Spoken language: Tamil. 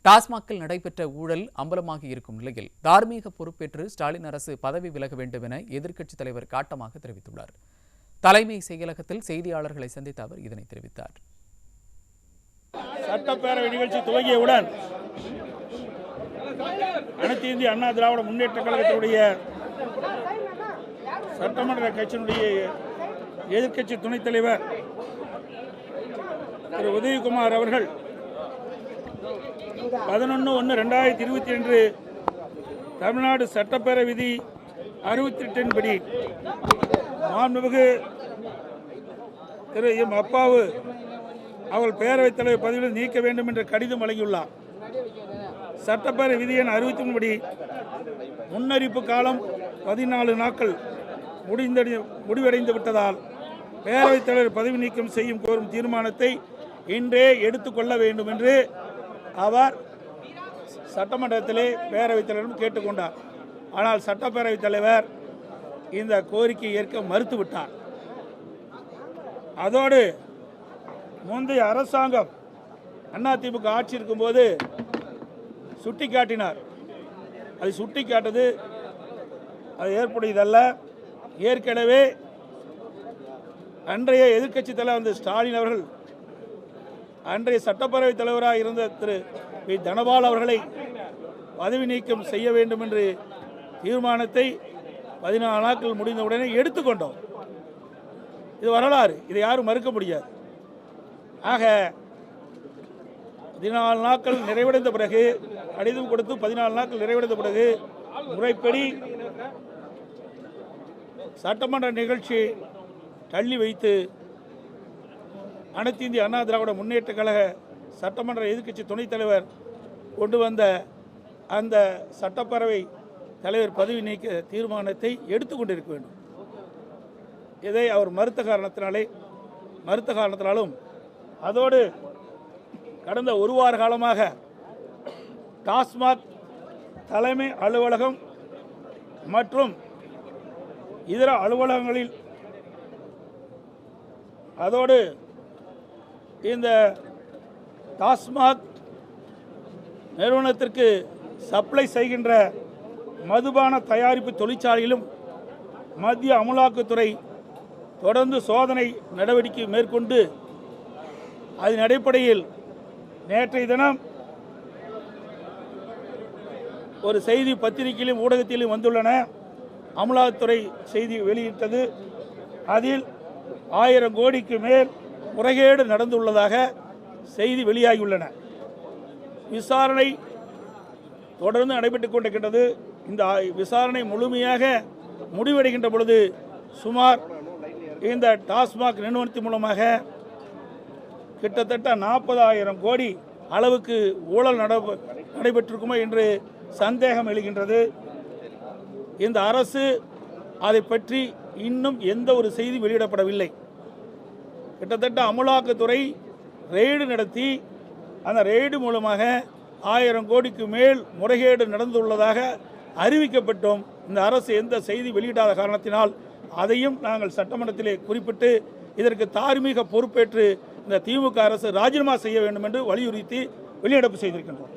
டாஸ்மாகில் நடைபெற்ற ஊழல் அம்பலமாகி இருக்கும் நிலையில் தார்மீக பொறுப்பேற்று ஸ்டாலின் அரசு பதவி விலக வேண்டும் என எதிர்க்கட்சித் தலைவர் காட்டமாக தெரிவித்துள்ளார். தலைமை செயலகத்தில் செய்தியாளர்களை சந்தித்த அவர் இதனை தெரிவித்தார். சட்டப்பேரவை நிகழ்ச்சி துவங்கியவுடன் அனைத்து இந்திய அண்ணா திராவிட முன்னேற்ற கழகத்தினுடைய சட்டமன்ற கட்சியினுடைய எதிர்க்கட்சி துணைத் தலைவர் திரு உதயகுமார் அவர்கள் 11/1/2022 தமிழ்நாடு சட்டப்பேரவை விதி 68 படி மாண்புமிகு திரு எம் அப்பாவு அவர்கள் பேரவைத் தலைவர் பதவியில் நீக்க வேண்டும் என்ற கடிதம் வழங்கியுள்ளார். சட்டப்பேரவை விதி எண் 63 படி முன்னறிப்பு காலம் 14 நாட்கள் முடிவடைந்து விட்டதால் பேரவைத் தலைவர் பதவி நீக்கம் செய்யும் கோரும் தீர்மானத்தை இன்றே எடுத்துக்கொள்ள வேண்டும் என்று அவர் சட்டமன்றத்திலே பேரவைத் தலைவரிடம் கேட்டுக்கொண்டார். ஆனால் சட்டப்பேரவைத் தலைவர் இந்த கோரிக்கையை ஏற்க மறுத்துவிட்டார். அதோடு முந்தைய அரசாங்கம் அதிமுக ஆட்சி இருக்கும்போது சுட்டிக்காட்டினார். அதை சுட்டிக்காட்டது அது ஏற்புடையதல்ல. ஏற்கனவே அன்றைய எதிர்க்கட்சி தலைவர் ஸ்டாலின் அவர்கள் அன்றைய சட்டப்பேரவைத் தலைவராக இருந்த திரு வி தனபால் அவர்களை பதவி நீக்கம் செய்ய வேண்டும் என்று தீர்மானத்தை 14 நாட்கள் முடிந்தவுடனே எடுத்துக்கொண்டோம். இது வரலாறு, இதை யாரும் மறுக்க முடியாது. ஆக 14 நாட்கள் நிறைவடைந்த பிறகு கடிதம் கொடுத்து 14 நாட்கள் நிறைவடைந்த பிறகு முறைப்படி சட்டமன்ற நிகழ்ச்சி தள்ளி வைத்து அனைத்து இந்திய அண்ணா திராவிட முன்னேற்ற கழக சட்டமன்ற எதிர்க்கட்சி துணைத் தலைவர் கொண்டு வந்த அந்த சட்டப்பேரவை தலைவர் பதவி நீக்க தீர்மானத்தை எடுத்துக்கொண்டிருக்க வேண்டும். இதை அவர் மறுத்த காரணத்தினாலும் அதோடு கடந்த ஒரு வார காலமாக டாஸ்மாக் தலைமை அலுவலகம் மற்றும் இதர அலுவலகங்களில் அதோடு இந்த டாஸ்மாக் நிறுவனத்திற்கு சப்ளை செய்கின்ற மதுபான தயாரிப்பு தொழிற்சாலையிலும் மத்திய அமலாக்கத்துறை தொடர்ந்து சோதனை நடவடிக்கை மேற்கொண்டு அதன் அடிப்படையில் நேற்றைய தினம் ஒரு செய்தி பத்திரிகையிலும் ஊடகத்திலும் வந்துள்ளன. அமலாக்கத்துறை செய்தி வெளியிட்டது. அதில் 1000 கோடிக்கு மேல் முறைகேடு நடந்துள்ளதாக செய்தி வெளியாகியுள்ளன. விசாரணை தொடர்ந்து நடைபெற்றுக் கொண்டிருக்கின்றது. இந்த விசாரணை முழுமையாக முடிவடைகின்ற பொழுது சுமார் இந்த டாஸ்மாக் நிறுவனத்தின் மூலமாக கிட்டத்தட்ட 40,000 கோடி அளவுக்கு ஊழல் நடைபெற்றிருக்குமோ என்று சந்தேகம் எழுகின்றது. இந்த அரசு அதை பற்றி இன்னும் எந்த ஒரு செய்தி வெளியிடப்படவில்லை. கிட்டத்தட்ட அமலாக்கத்துறை ரெய்டு நடத்தி அந்த ரெய்டு மூலமாக 1000 கோடிக்கு மேல் முறைகேடு நடந்துள்ளதாக அறிவிக்கப்பட்டோம். இந்த அரசு எந்த செய்தி வெளியிடாத காரணத்தினால் அதையும் நாங்கள் சட்டமன்றத்திலே குறிப்பிட்டு இதற்கு தார்மீக பொறுப்பேற்று இந்த திமுக அரசு ராஜினாமா செய்ய வேண்டும் என்று வலியுறுத்தி வெளிநடப்பு செய்திருக்கின்றோம்.